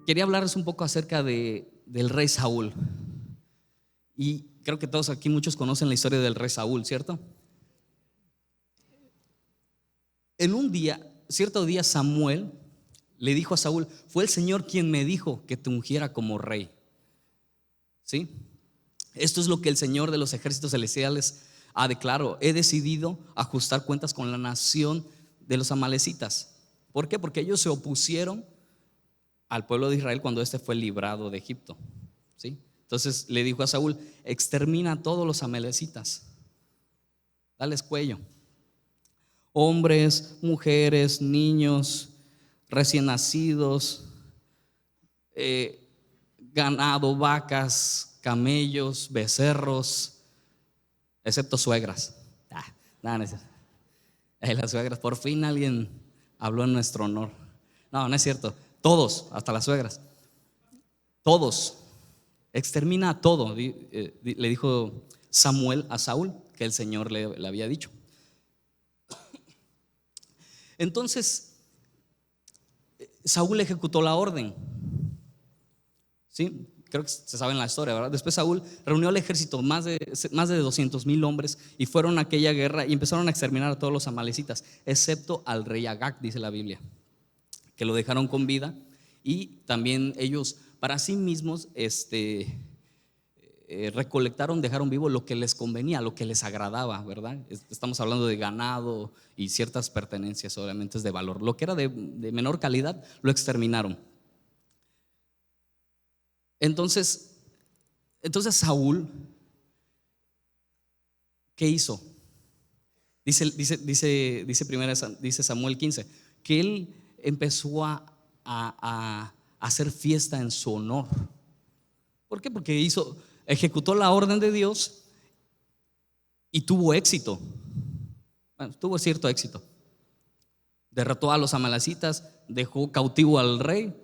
quería hablarles un poco acerca del rey Saúl. Y creo que todos aquí, muchos conocen la historia del rey Saúl, ¿cierto? En un día, cierto día, Samuel le dijo a Saúl: fue el Señor quien me dijo que te ungiera como rey. ¿Sí? Esto es lo que el Señor de los ejércitos celestiales ha declarado: he decidido ajustar cuentas con la nación de los amalecitas. ¿Por qué? Porque ellos se opusieron al pueblo de Israel cuando este fue librado de Egipto. ¿Sí? Entonces le dijo a Saúl: extermina a todos los amalecitas, dales cuello, hombres, mujeres, niños, recién nacidos, ganado, vacas, camellos, becerros, excepto suegras. No es cierto. Las suegras, por fin alguien habló en nuestro honor. No es cierto. Todos, hasta las suegras, todos, extermina a todo, le dijo Samuel a Saúl, que el Señor le había dicho. Entonces Saúl ejecutó la orden. ¿Sí? Creo que se sabe en la historia, ¿verdad? Después Saúl reunió al ejército, más de 200,000 hombres, y fueron a aquella guerra y empezaron a exterminar a todos los amalecitas, excepto al rey Agag, dice la Biblia, que lo dejaron con vida. Y también ellos para sí mismos recolectaron, dejaron vivo lo que les convenía, lo que les agradaba, ¿verdad? Estamos hablando de ganado y ciertas pertenencias, obviamente, de valor. Lo que era de menor calidad lo exterminaron. Entonces Saúl, ¿qué hizo? Dice Samuel 15 que él empezó a hacer fiesta en su honor. ¿Por qué? Porque ejecutó la orden de Dios y tuvo éxito. Bueno, tuvo cierto éxito. Derrotó a los amalecitas, dejó cautivo al rey,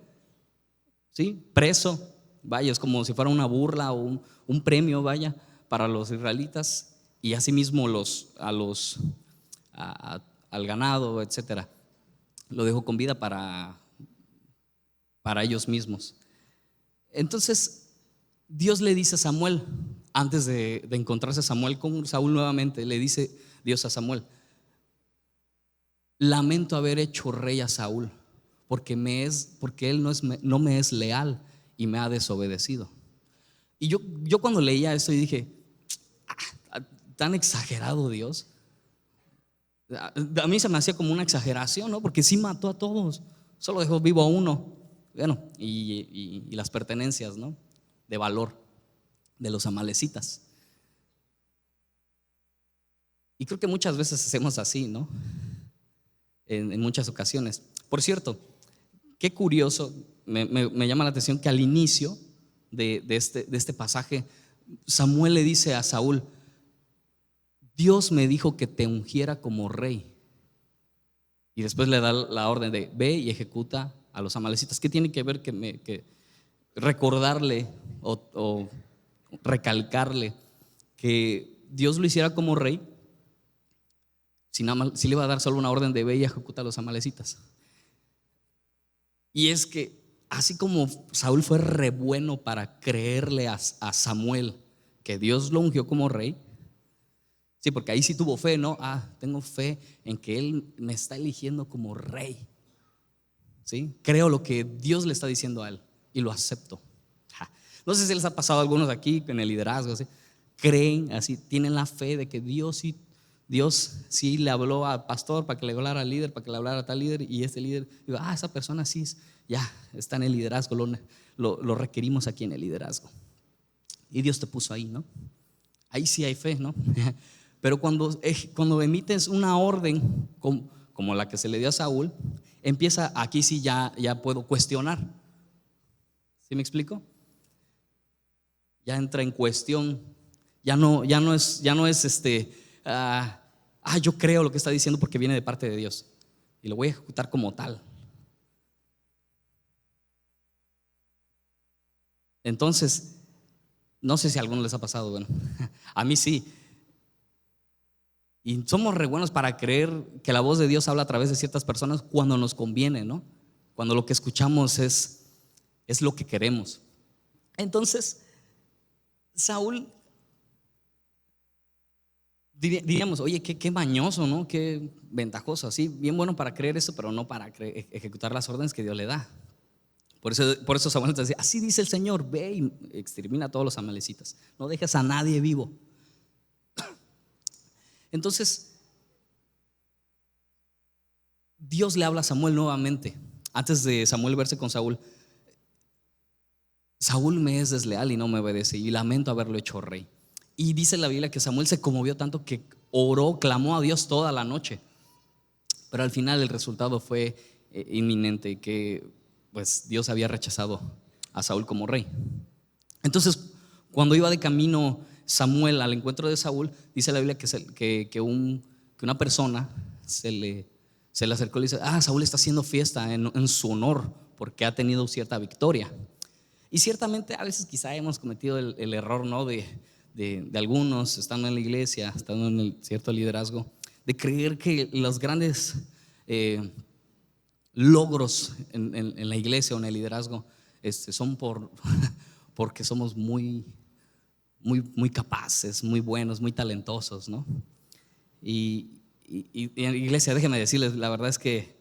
¿sí? Preso. Vaya, es como si fuera una burla o un premio, vaya, para los israelitas, y asimismo al ganado, etcétera. Lo dejó con vida para ellos mismos. Entonces Dios le dice a Samuel, antes de encontrarse Samuel con Saúl nuevamente, le dice Dios a Samuel: lamento haber hecho rey a Saúl, porque él no me es leal y me ha desobedecido. Y yo cuando leía esto y dije: tan exagerado Dios. A mí se me hacía como una exageración, ¿no? Porque sí mató a todos, solo dejó vivo a uno. Bueno, y las pertenencias, ¿no?, de valor de los amalecitas. Y creo que muchas veces hacemos así, ¿no? En muchas ocasiones. Por cierto, qué curioso, me llama la atención que al inicio de este pasaje, Samuel le dice a Saúl: Dios me dijo que te ungiera como rey. Y después le da la orden de: ve y ejecuta a los amalecitas. ¿Qué tiene que ver que recordarle o recalcarle que Dios lo hiciera como rey si le iba a dar solo una orden de: ve y ejecuta a los amalecitas? Y es que así como Saúl fue re bueno para creerle a Samuel que Dios lo ungió como rey, sí, porque ahí sí tuvo fe, ¿no? Tengo fe en que él me está eligiendo como rey, ¿sí? Creo lo que Dios le está diciendo a él y lo acepto. No sé si les ha pasado a algunos aquí en el liderazgo, ¿sí? Creen así, tienen la fe de que Dios sí le habló al pastor para que le hablara al líder, para que le hablara a tal líder, y este líder digo: esa persona sí ya está en el liderazgo, lo requerimos aquí en el liderazgo. Y Dios te puso ahí, ¿no? Ahí sí hay fe, ¿no? Pero cuando emites una orden como la que se le dio a Saúl, empieza, aquí sí ya puedo cuestionar. ¿Sí me explico? Ya entra en cuestión. Ya no es yo creo lo que está diciendo porque viene de parte de Dios y lo voy a ejecutar como tal. Entonces, no sé si a algunos les ha pasado, bueno, a mí sí. Y somos re buenos para creer que la voz de Dios habla a través de ciertas personas cuando nos conviene, ¿no? Cuando lo que escuchamos es es lo que queremos. Entonces, Saúl, diríamos, oye, qué mañoso, ¿no? Qué ventajoso, así, bien bueno para creer eso, pero no para ejecutar las órdenes que Dios le da. Por eso Samuel decía, así dice el Señor, ve y extermina a todos los amalecitas, no dejes a nadie vivo. Entonces, Dios le habla a Samuel nuevamente. Antes de Samuel verse con Saúl, Saúl me es desleal y no me obedece, y lamento haberlo hecho rey. Y dice la Biblia que Samuel se conmovió tanto que oró, clamó a Dios toda la noche. Pero al final el resultado fue inminente, que pues Dios había rechazado a Saúl como rey. Entonces, cuando iba de camino Samuel al encuentro de Saúl, dice la Biblia que una persona se le acercó y le dice: Saúl está haciendo fiesta en su honor porque ha tenido cierta victoria. Y ciertamente a veces quizá hemos cometido el error, ¿no? de algunos, estando en la iglesia, estando en el cierto liderazgo, de creer que los grandes logros en la iglesia o en el liderazgo son porque somos muy capaces, muy buenos, muy talentosos, ¿no? Y en la iglesia, déjeme decirles, la verdad es que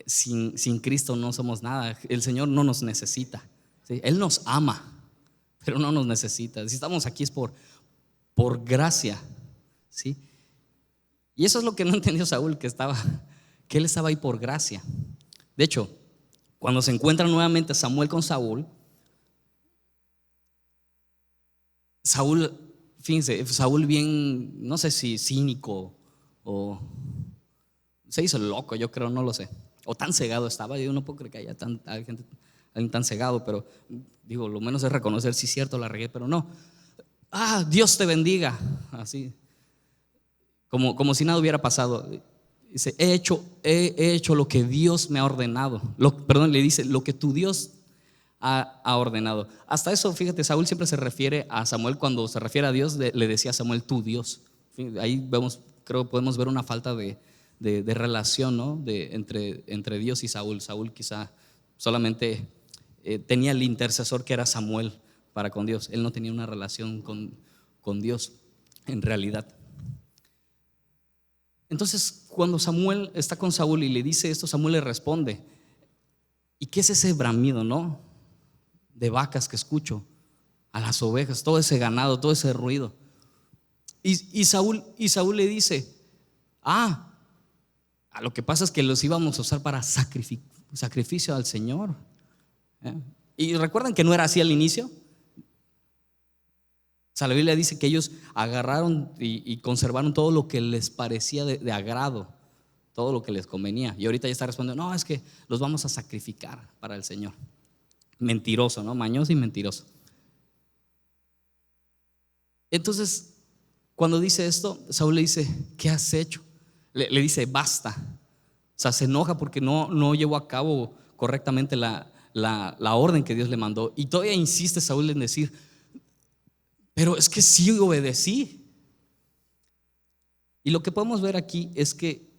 sin Cristo no somos nada. El Señor no nos necesita, ¿sí? Él nos ama, pero no nos necesita. Si estamos aquí es por gracia, ¿sí? Y eso es lo que no entendió Saúl, que él estaba ahí por gracia. De hecho, cuando se encuentra nuevamente Samuel con Saúl, fíjense, Saúl bien, no sé si cínico o se hizo loco, yo creo, no lo sé, o tan cegado estaba. Yo no puedo creer que haya alguien tan cegado, pero digo, lo menos es reconocer si es cierto, la regué, pero no. Dios te bendiga, así como si nada hubiera pasado. Dice: he hecho lo que Dios me ha ordenado. Le dice: lo que tu Dios ha ordenado. Hasta eso, fíjate, Saúl siempre se refiere a Samuel, cuando se refiere a Dios, le decía a Samuel: tu Dios. Ahí creo que podemos ver una falta de relación, ¿no? entre Dios y Saúl. Saúl quizá solamente tenía el intercesor, que era Samuel, para con Dios. Él no tenía una relación con Dios en realidad. Entonces, cuando Samuel está con Saúl y le dice esto, Samuel le responde: ¿y qué es ese bramido, no? De vacas que escucho, a las ovejas, todo ese ganado, todo ese ruido. Y Saúl le dice: a lo que pasa es que los íbamos a usar para sacrificio al Señor. Y recuerdan que no era así al inicio. O sea, la Biblia dice que ellos agarraron y conservaron todo lo que les parecía de agrado, todo lo que les convenía. Y ahorita ya está respondiendo: no, es que los vamos a sacrificar para el Señor. Mentiroso, ¿no? Mañoso y mentiroso. Entonces, cuando dice esto, Saúl le dice: ¿qué has hecho? Le dice: basta. O sea, se enoja porque no llevó a cabo correctamente la orden que Dios le mandó. Y todavía insiste Saúl en decir: pero es que sí obedecí. Y lo que podemos ver aquí es que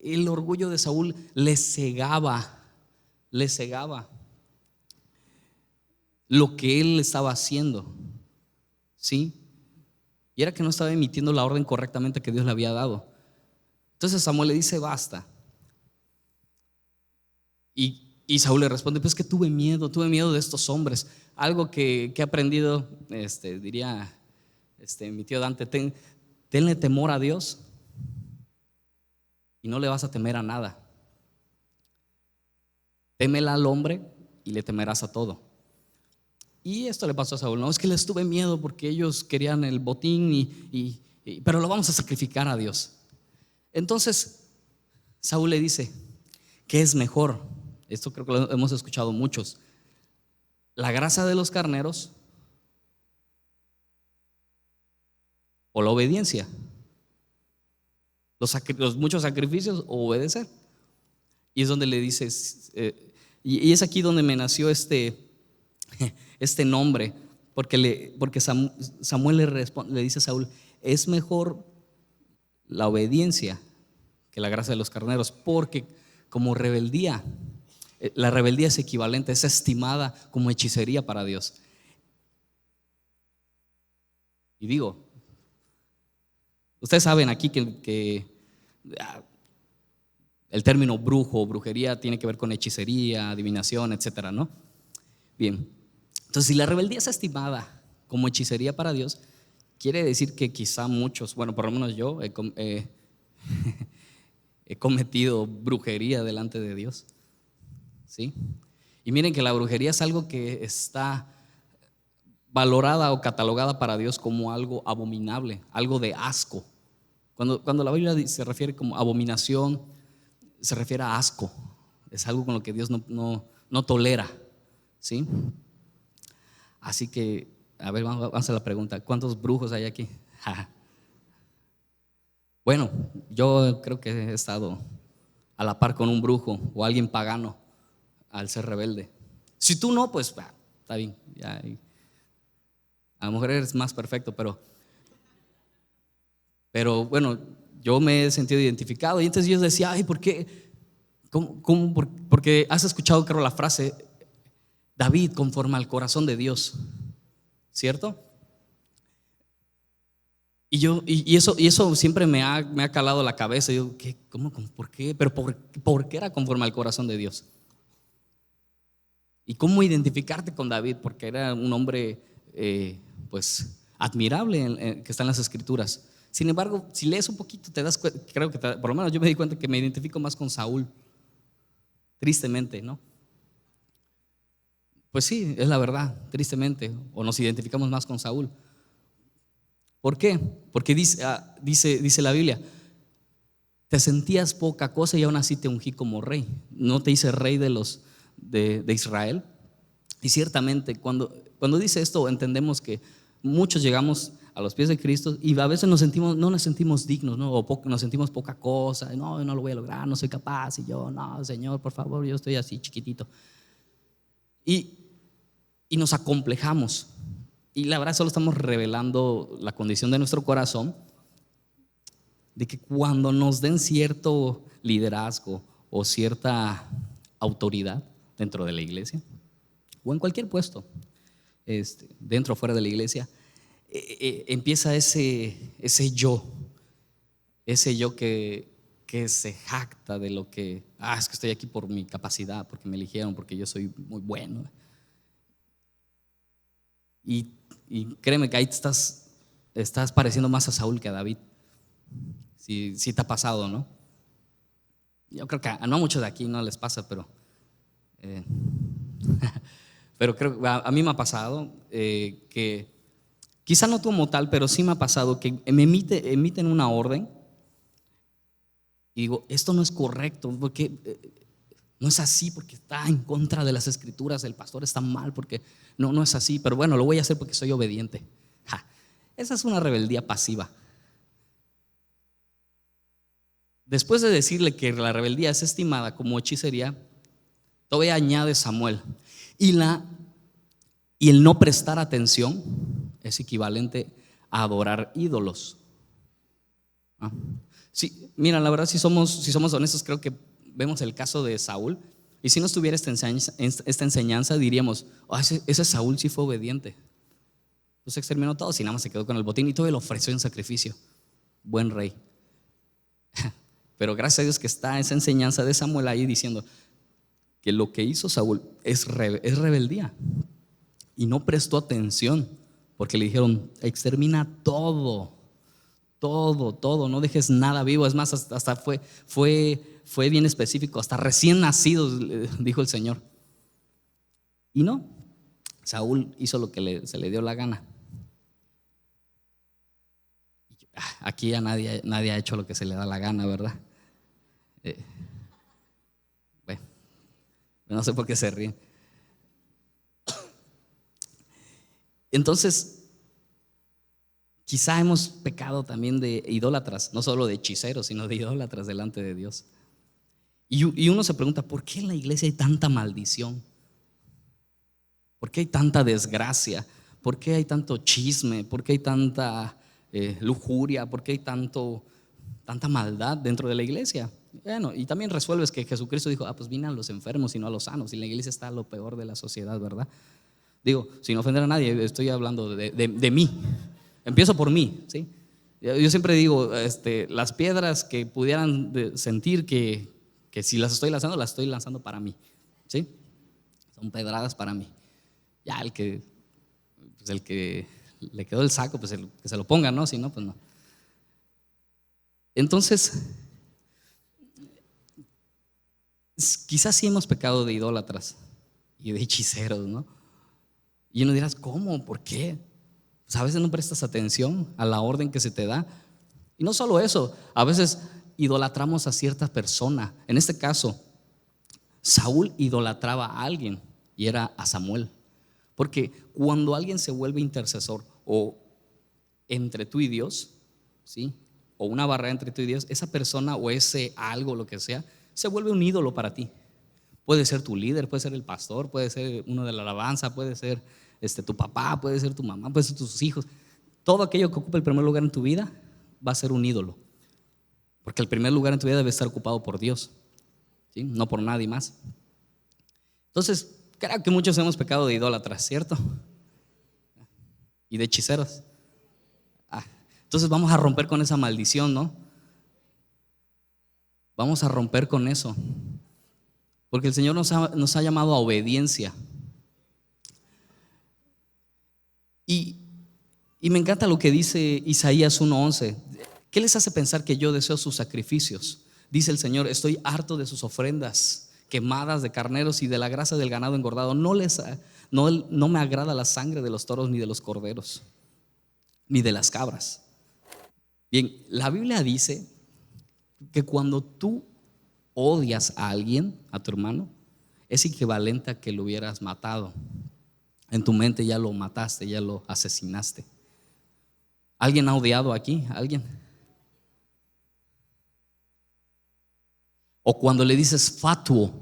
el orgullo de Saúl le cegaba lo que él estaba haciendo, ¿sí? Y era que no estaba emitiendo la orden correctamente que Dios le había dado. Entonces Samuel le dice: basta. Y Saúl le responde: pues que tuve miedo de estos hombres. Algo que he aprendido, diría mi tío Dante: tenle temor a Dios y no le vas a temer a nada. Témela al hombre y le temerás a todo. Y esto le pasó a Saúl: no, es que les tuve miedo porque ellos querían el botín, pero lo vamos a sacrificar a Dios. Entonces Saúl le dice: ¿qué es mejor? Esto creo que lo hemos escuchado muchos: la grasa de los carneros o la obediencia, los muchos sacrificios o obedecer. Y es donde le dices, y es aquí donde me nació este nombre, porque Samuel le dice a Saúl: es mejor la obediencia que la grasa de los carneros, porque como rebeldía La rebeldía es equivalente, es estimada como hechicería para Dios. Y digo, ustedes saben aquí que el término brujo o brujería tiene que ver con hechicería, adivinación, etcétera, ¿no? Bien, entonces si la rebeldía es estimada como hechicería para Dios, quiere decir que quizá muchos, bueno, por lo menos yo he cometido brujería delante de Dios, ¿sí? Y miren que la brujería es algo que está valorada o catalogada para Dios como algo abominable, algo de asco. Cuando la Biblia se refiere como abominación, se refiere a asco. Es algo con lo que Dios no tolera, ¿sí? Así que, a ver, vamos a la pregunta: ¿cuántos brujos hay aquí? Bueno, yo creo que he estado a la par con un brujo o alguien pagano al ser rebelde. Si tú no, pues está bien, ya, a lo mejor eres más perfecto, pero bueno, yo me he sentido identificado. Y entonces yo decía, ay, ¿por qué? Porque has escuchado, creo, la frase David conforme al corazón de Dios, ¿cierto? Y eso siempre me ha calado la cabeza. Yo, ¿qué? ¿Cómo? ¿Por qué? Pero ¿por qué era conforme al corazón de Dios? ¿Y cómo identificarte con David? Porque era un hombre pues admirable que está en las Escrituras. Sin embargo, si lees un poquito, te das cuenta, creo que por lo menos yo me di cuenta que me identifico más con Saúl, tristemente, ¿no? Pues sí, es la verdad, tristemente, o nos identificamos más con Saúl. ¿Por qué? Porque dice la Biblia, te sentías poca cosa y aún así te ungí como rey. No te hice rey de Israel. Y ciertamente cuando dice esto, entendemos que muchos llegamos a los pies de Cristo y a veces no nos sentimos dignos, ¿no? O nos sentimos poca cosa. No lo voy a lograr, no soy capaz. Y yo, no, Señor, por favor, yo estoy así chiquitito. Y nos acomplejamos. Y la verdad solo estamos revelando la condición de nuestro corazón, de que cuando nos den cierto liderazgo o cierta autoridad dentro de la iglesia o en cualquier puesto, dentro o fuera de la iglesia, empieza ese yo que se jacta de lo que, es que estoy aquí por mi capacidad, porque me eligieron, porque yo soy muy bueno. Y créeme que ahí estás pareciendo más a Saúl que a David. Si te ha pasado, ¿no? Yo creo que no a muchos de aquí no les pasa, pero creo que a mí me ha pasado que quizá no como tal, pero sí me ha pasado que me emiten una orden y digo, esto no es correcto, porque no es así, porque está en contra de las Escrituras, el pastor está mal, porque no es así, pero bueno, lo voy a hacer porque soy obediente. Esa es una rebeldía pasiva. Después de decirle que la rebeldía es estimada como hechicería, todavía añade Samuel, y el no prestar atención es equivalente a adorar ídolos. Sí, mira, la verdad, si somos honestos, creo que vemos el caso de Saúl, y si no estuviera esta enseñanza diríamos, ese Saúl sí fue obediente, pues exterminó a todos y nada más se quedó con el botín y todo lo ofreció en sacrificio. Buen rey. Pero gracias a Dios que está esa enseñanza de Samuel ahí diciendo que lo que hizo Saúl es rebeldía, y no prestó atención porque le dijeron, extermina todo, no dejes nada vivo. Es más, hasta fue bien específico, hasta recién nacidos, dijo el Señor. Y no, Saúl hizo lo que se le dio la gana. Aquí ya nadie ha hecho lo que se le da la gana, ¿verdad? Bueno, no sé por qué se ríen. Entonces, quizá hemos pecado también de idólatras, no solo de hechiceros, sino de idólatras delante de Dios. Y uno se pregunta, ¿por qué en la iglesia hay tanta maldición? ¿Por qué hay tanta desgracia? ¿Por qué hay tanto chisme? ¿Por qué hay tanta lujuria? ¿Por qué hay tanta maldad dentro de la iglesia? Bueno, y también resuelves que Jesucristo dijo, pues vine a los enfermos y no a los sanos, y la iglesia está a lo peor de la sociedad, ¿verdad? Digo, sin ofender a nadie, estoy hablando de mí. Empiezo por mí, ¿sí? Yo siempre digo, las piedras que pudieran sentir que si las estoy lanzando para mí, ¿sí? Son pedradas para mí. Ya el que le quedó el saco, pues que se lo ponga, ¿no? Si no, pues no. Entonces, quizás sí hemos pecado de idólatras y de hechiceros, ¿no? Y uno dirás, ¿cómo? ¿Por qué? Pues a veces no prestas atención a la orden que se te da. Y no solo eso, a veces idolatramos a cierta persona. En este caso, Saúl idolatraba a alguien y era a Samuel. Porque cuando alguien se vuelve intercesor o entre tú y Dios, ¿sí? O una barrera entre tú y Dios, esa persona o ese algo, lo que sea, se vuelve un ídolo para ti. Puede ser tu líder, puede ser el pastor, puede ser uno de la alabanza, puede ser tu papá, puede ser tu mamá, puede ser tus hijos. Todo aquello que ocupa el primer lugar en tu vida va a ser un ídolo. Porque el primer lugar en tu vida debe estar ocupado por Dios, ¿sí? No por nadie más. Entonces, creo que muchos hemos pecado de idólatras, ¿cierto? Y de hechiceros. Entonces vamos a romper con esa maldición, ¿no? Vamos a romper con eso. Porque el Señor nos ha llamado a obediencia. Y me encanta lo que dice Isaías 1:11. ¿Qué les hace pensar que yo deseo sus sacrificios? Dice el Señor, estoy harto de sus ofrendas quemadas de carneros y de la grasa del ganado engordado. No me agrada la sangre de los toros ni de los corderos, ni de las cabras. Bien, la Biblia dice que cuando tú odias a alguien, a tu hermano, es equivalente a que lo hubieras matado. En tu mente ya lo mataste, ya lo asesinaste. ¿Alguien ha odiado aquí? ¿Alguien? O cuando le dices fatuo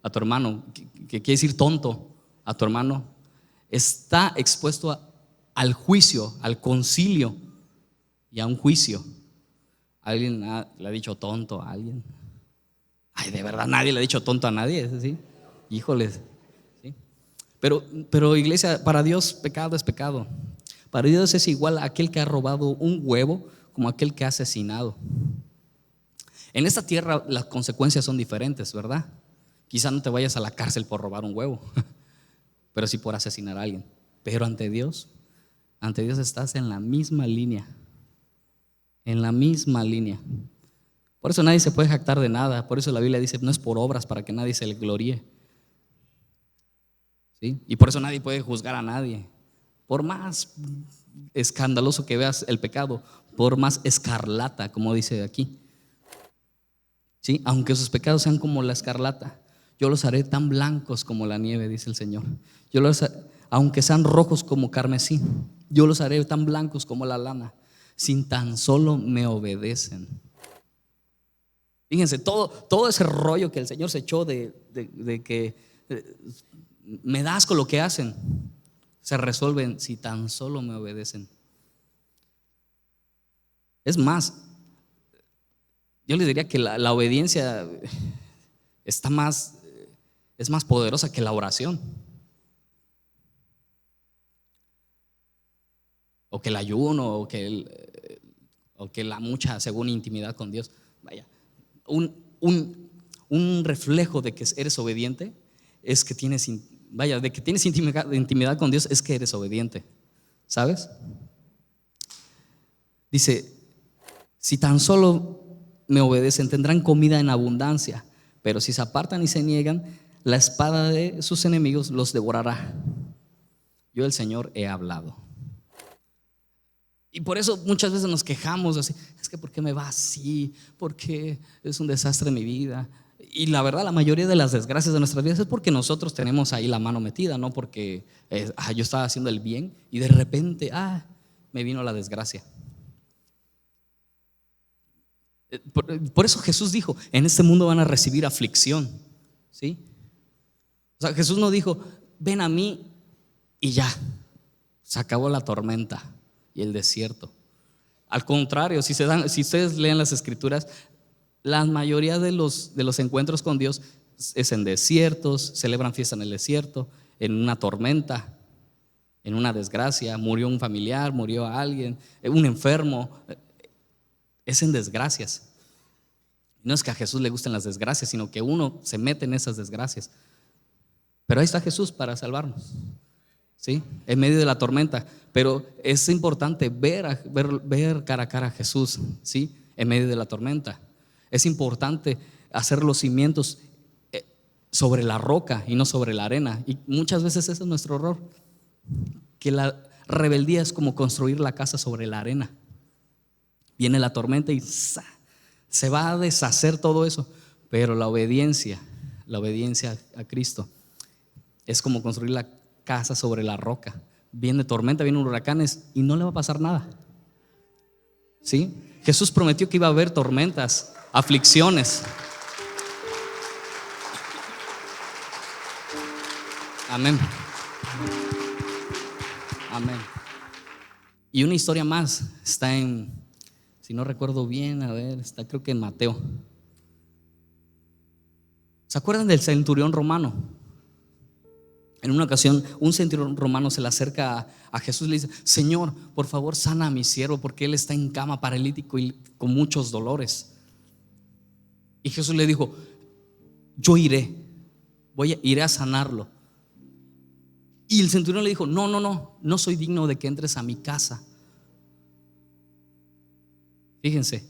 a tu hermano, que quiere decir tonto a tu hermano, está expuesto al juicio, al concilio y a un juicio. ¿Alguien le ha dicho tonto a alguien? Ay, de verdad, nadie le ha dicho tonto a nadie, ¿sí? Híjoles, ¿sí? Pero iglesia, para Dios pecado es pecado. Para Dios es igual a aquel que ha robado un huevo como aquel que ha asesinado. En esta tierra las consecuencias son diferentes, ¿verdad? Quizá no te vayas a la cárcel por robar un huevo, pero sí por asesinar a alguien. Pero ante Dios estás en la misma línea. En la misma línea. Por eso nadie se puede jactar de nada. Por eso la Biblia dice, no es por obras para que nadie se le gloríe, ¿sí? Y por eso nadie puede juzgar a nadie. Por más escandaloso que veas el pecado, por más escarlata, como dice aquí, ¿sí? Aunque sus pecados sean como la escarlata, yo los haré tan blancos como la nieve, dice el Señor. Aunque sean rojos como carmesí, yo los haré tan blancos como la lana, sin tan solo me obedecen. Fíjense, todo ese rollo que el Señor se echó de que me da asco lo que hacen, se resuelven si tan solo me obedecen. Es más, yo les diría que la obediencia es más poderosa que la oración o que el ayuno o que la mucha según intimidad con Dios. Vaya, un reflejo de que eres obediente es que de que tienes intimidad con Dios es que eres obediente, ¿sabes? Dice, si tan solo me obedecen tendrán comida en abundancia, pero si se apartan y se niegan, la espada de sus enemigos los devorará. Yo el Señor he hablado. Y por eso muchas veces nos quejamos así, es que ¿por qué me va así? ¿Por qué es un desastre mi vida? Y la verdad, la mayoría de las desgracias de nuestras vidas es porque nosotros tenemos ahí la mano metida, no porque yo estaba haciendo el bien y de repente me vino la desgracia. Por eso Jesús dijo, en este mundo van a recibir aflicción, ¿sí? O sea, Jesús no dijo, ven a mí y ya, se acabó la tormenta y el desierto. Al contrario, si ustedes leen las escrituras, La mayoría de los encuentros con Dios es en desiertos, celebran fiesta en el desierto, en una tormenta, en una desgracia, murió un familiar, murió alguien, un enfermo, es en desgracias. No es que a Jesús le gusten las desgracias, sino que uno se mete en esas desgracias. Pero ahí está Jesús para salvarnos, ¿sí? En medio de la tormenta. Pero es importante ver cara a cara a Jesús, ¿sí? En medio de la tormenta. Es importante hacer los cimientos sobre la roca y no sobre la arena. Y muchas veces ese es nuestro error, que la rebeldía es como construir la casa sobre la arena. Viene la tormenta y se va a deshacer todo eso. Pero la obediencia a Cristo es como construir la casa sobre la roca. Viene tormenta, vienen huracanes y no le va a pasar nada, ¿sí? Jesús prometió que iba a haber tormentas, aflicciones. Amén. Amén. Y una historia más está en, si no recuerdo bien, a ver, está creo que en Mateo. ¿Se acuerdan del centurión romano? En una ocasión un centurión romano se le acerca a Jesús y le dice: Señor, por favor sana a mi siervo porque él está en cama, paralítico y con muchos dolores. Y Jesús le dijo: yo iré a sanarlo. Y el centurión le dijo: no soy digno de que entres a mi casa. Fíjense,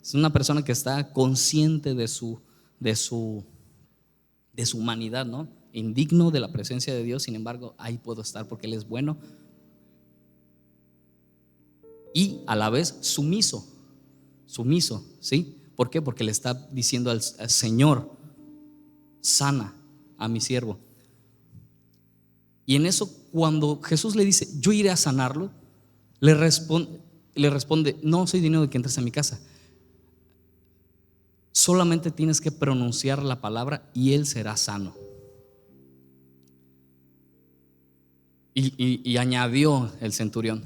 es una persona que está consciente de su humanidad, ¿no? Indigno de la presencia de Dios, sin embargo, ahí puedo estar porque Él es bueno. Y a la vez sumiso, ¿sí? ¿Por qué? Porque le está diciendo al Señor: sana a mi siervo. Y en eso, cuando Jesús le dice: yo iré a sanarlo, le responde: no soy digno de que entres a mi casa. Solamente tienes que pronunciar la palabra y él será sano. Y añadió el centurión: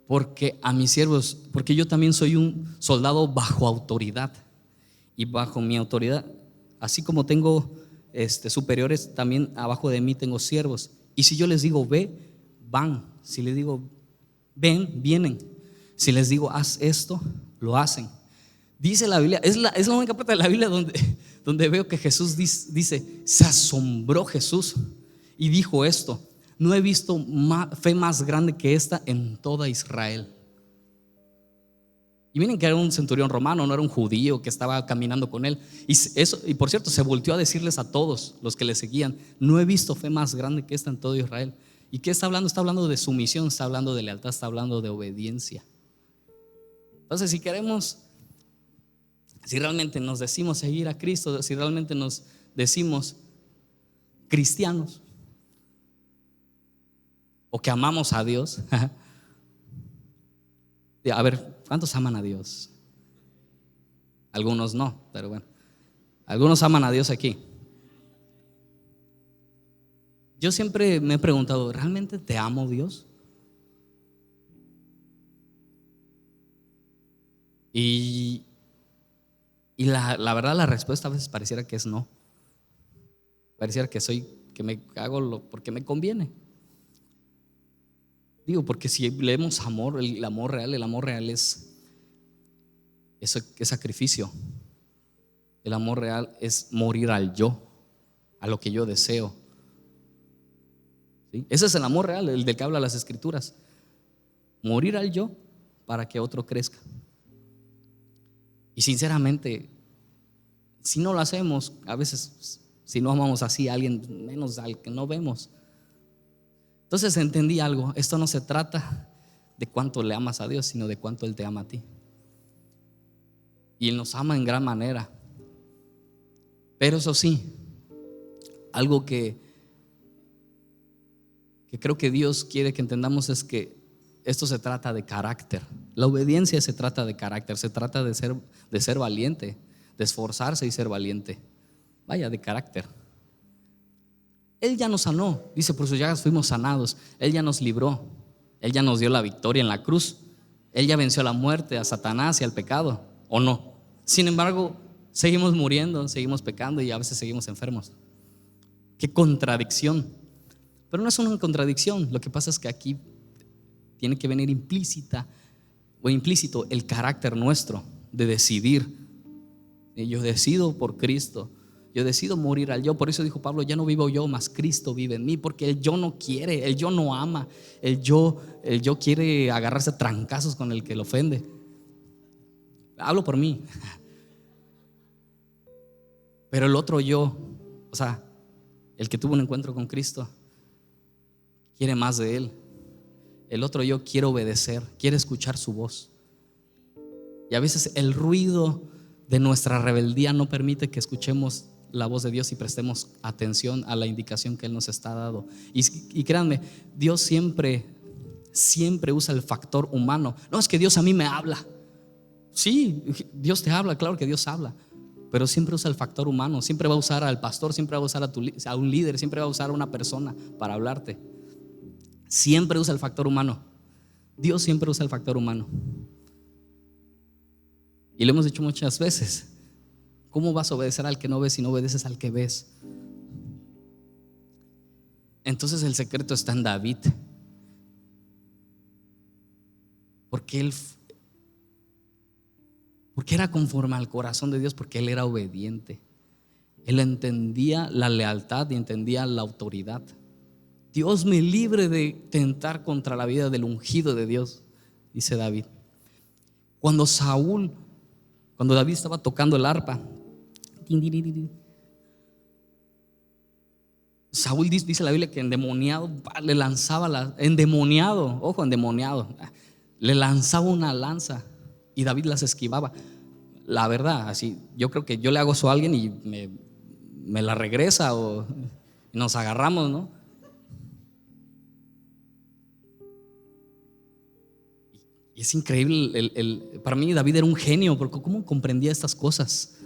porque a mis siervos, porque yo también soy un soldado bajo autoridad, y bajo mi autoridad, así como tengo superiores, también abajo de mí tengo siervos. Y si yo les digo ve, van. Si les digo ven, vienen. Si les digo haz esto, lo hacen. Dice la Biblia, es la única parte de la Biblia donde veo que Jesús dice: se asombró Jesús y dijo esto: no he visto fe más grande que esta en toda Israel. Y miren que era un centurión romano, no era un judío que estaba caminando con él. Y por cierto, se volteó a decirles a todos los que le seguían: no he visto fe más grande que esta en todo Israel. ¿Y qué está hablando? Está hablando de sumisión, está hablando de lealtad, está hablando de obediencia. Entonces, si realmente nos decimos seguir a Cristo, si realmente nos decimos cristianos o que amamos a Dios, a ver, ¿cuántos aman a Dios? Algunos no, pero bueno, algunos aman a Dios aquí. Yo siempre me he preguntado: ¿realmente te amo, Dios? Y la verdad, la respuesta a veces pareciera que es no. Pareciera que me hago porque me conviene. Digo, porque si leemos amor, el amor real es sacrificio. El amor real es morir al yo, a lo que yo deseo, ¿sí? Ese es el amor real, el del que habla las Escrituras. Morir al yo para que otro crezca. Y sinceramente, si no lo hacemos, a veces, si no amamos así a alguien, menos al que no vemos. Entonces entendí algo: esto no se trata de cuánto le amas a Dios, sino de cuánto Él te ama a ti. Y Él nos ama en gran manera. Pero eso sí, algo que creo que Dios quiere que entendamos es que esto se trata de carácter. La obediencia se trata de carácter, se trata de ser valiente, de esforzarse y ser valiente. Vaya, de carácter. Él ya nos sanó, dice: por sus llagas fuimos sanados. Él ya nos libró, Él ya nos dio la victoria en la cruz. Él ya venció a la muerte, a Satanás y al pecado, ¿o no? Sin embargo, Seguimos muriendo, seguimos pecando y a veces seguimos enfermos. Qué contradicción. Pero no es una contradicción. Lo que pasa es que aquí tiene que venir implícita o implícito el carácter nuestro de decidir. Yo decido por Cristo. Yo decido morir al yo. Por eso dijo Pablo: ya no vivo yo, mas Cristo vive en mí. Porque el yo no quiere, el yo no ama, el yo quiere agarrarse a trancazos con el que lo ofende. Hablo por mí. Pero el otro yo, o sea, el que tuvo un encuentro con Cristo, quiere más de Él. El otro yo quiere obedecer, quiere escuchar su voz. Y a veces el ruido de nuestra rebeldía no permite que escuchemos la voz de Dios y prestemos atención a la indicación que Él nos está dando. Y créanme, Dios siempre usa el factor humano. No es que Dios a mí me habla. Sí, Dios te habla, claro que Dios habla, pero siempre usa el factor humano. Siempre va a usar al pastor, siempre va a usar a un líder, siempre va a usar a una persona para hablarte. Siempre usa el factor humano. Dios siempre usa el factor humano. Y lo hemos dicho muchas veces: ¿cómo vas a obedecer al que no ves si no obedeces al que ves? Entonces el secreto está en David, porque era conforme al corazón de Dios, porque él era obediente. Él entendía la lealtad y entendía la autoridad. Dios me libre de tentar contra la vida del ungido de Dios, dice David. Cuando David estaba tocando el arpa, Saúl, dice la Biblia, que endemoniado le lanzaba endemoniado, le lanzaba una lanza y David las esquivaba. La verdad, así, yo creo que yo le hago eso a alguien y me la regresa o nos agarramos, ¿no? Y es increíble, para mí David era un genio, porque cómo comprendía estas cosas.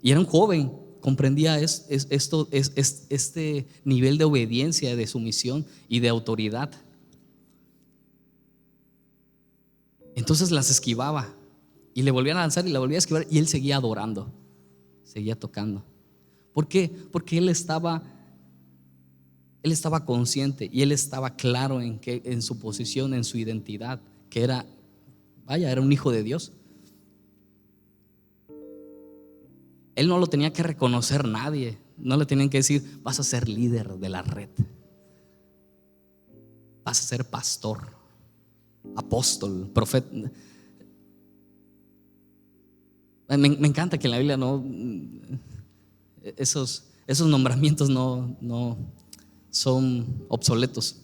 Y era un joven, comprendía este nivel de obediencia, de sumisión y de autoridad. Entonces las esquivaba y le volvían a lanzar y la volvía a esquivar, y él seguía adorando, seguía tocando. ¿Por qué? Porque él estaba consciente y él estaba claro en su posición, en su identidad, que era un hijo de Dios. Él no lo tenía que reconocer nadie, no le tenían que decir: vas a ser líder de la red, vas a ser pastor, apóstol, profeta. Me encanta que en la Biblia esos nombramientos no son obsoletos.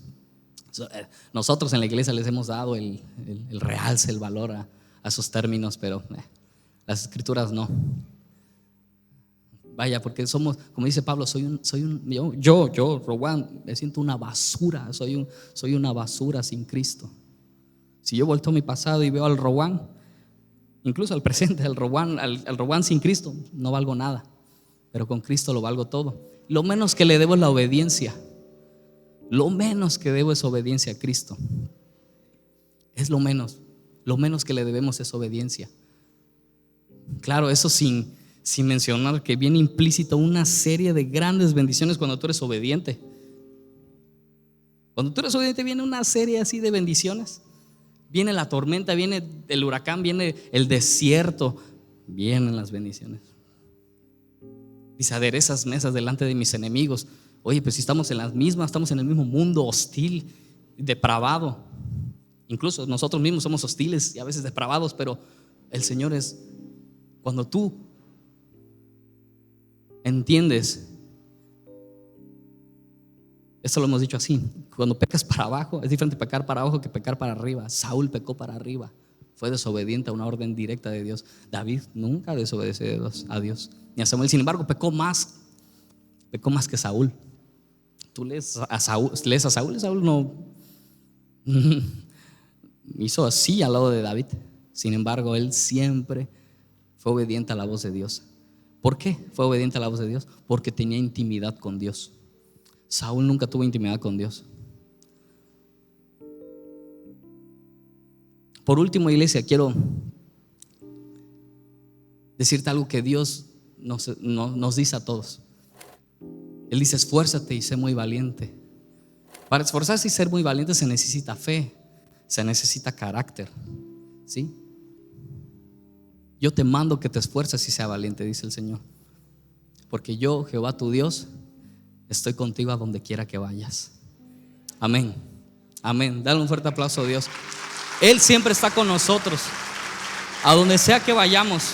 Nosotros en la iglesia les hemos dado el realce, el valor a esos términos, pero las escrituras no. Vaya, porque somos, como dice Pablo, yo, Rowan, me siento una basura, soy una basura sin Cristo. Si yo vuelto a mi pasado y veo al Rowan, incluso al presente, al Rowan sin Cristo, no valgo nada, pero con Cristo lo valgo todo. Lo menos que le debo es la obediencia. Lo menos que debo es obediencia a Cristo. Es lo menos que le debemos es obediencia. Claro, eso sin mencionar que viene implícito una serie de grandes bendiciones cuando tú eres obediente. Cuando tú eres obediente viene una serie así de bendiciones. Viene la tormenta, viene el huracán, viene el desierto, vienen las bendiciones. Dice: aderezas mesas delante de mis enemigos. Oye, pues si estamos en el mismo mundo hostil, depravado. Incluso nosotros mismos somos hostiles y a veces depravados, pero el Señor es, cuando tú entiendes, esto lo hemos dicho así: cuando pecas para abajo, es diferente pecar para abajo que pecar para arriba. Saúl pecó para arriba, fue desobediente a una orden directa de Dios. David nunca desobedeció a Dios ni a Samuel. Sin embargo, pecó más que Saúl. Tú lees a Saúl, Saúl no hizo así al lado de David. Sin embargo, él siempre fue obediente a la voz de Dios. ¿Por qué fue obediente a la voz de Dios? Porque tenía intimidad con Dios. Saúl nunca tuvo intimidad con Dios. Por último, iglesia, quiero decirte algo que Dios nos dice a todos. Él dice: esfuérzate y sé muy valiente. Para esforzarse y ser muy valiente se necesita fe, se necesita carácter, ¿sí? Yo te mando que te esfuerces y sea valiente, dice el Señor, porque yo, Jehová tu Dios, estoy contigo a donde quiera que vayas. Amén, amén. Dale un fuerte aplauso a Dios. Él siempre está con nosotros, a donde sea que vayamos.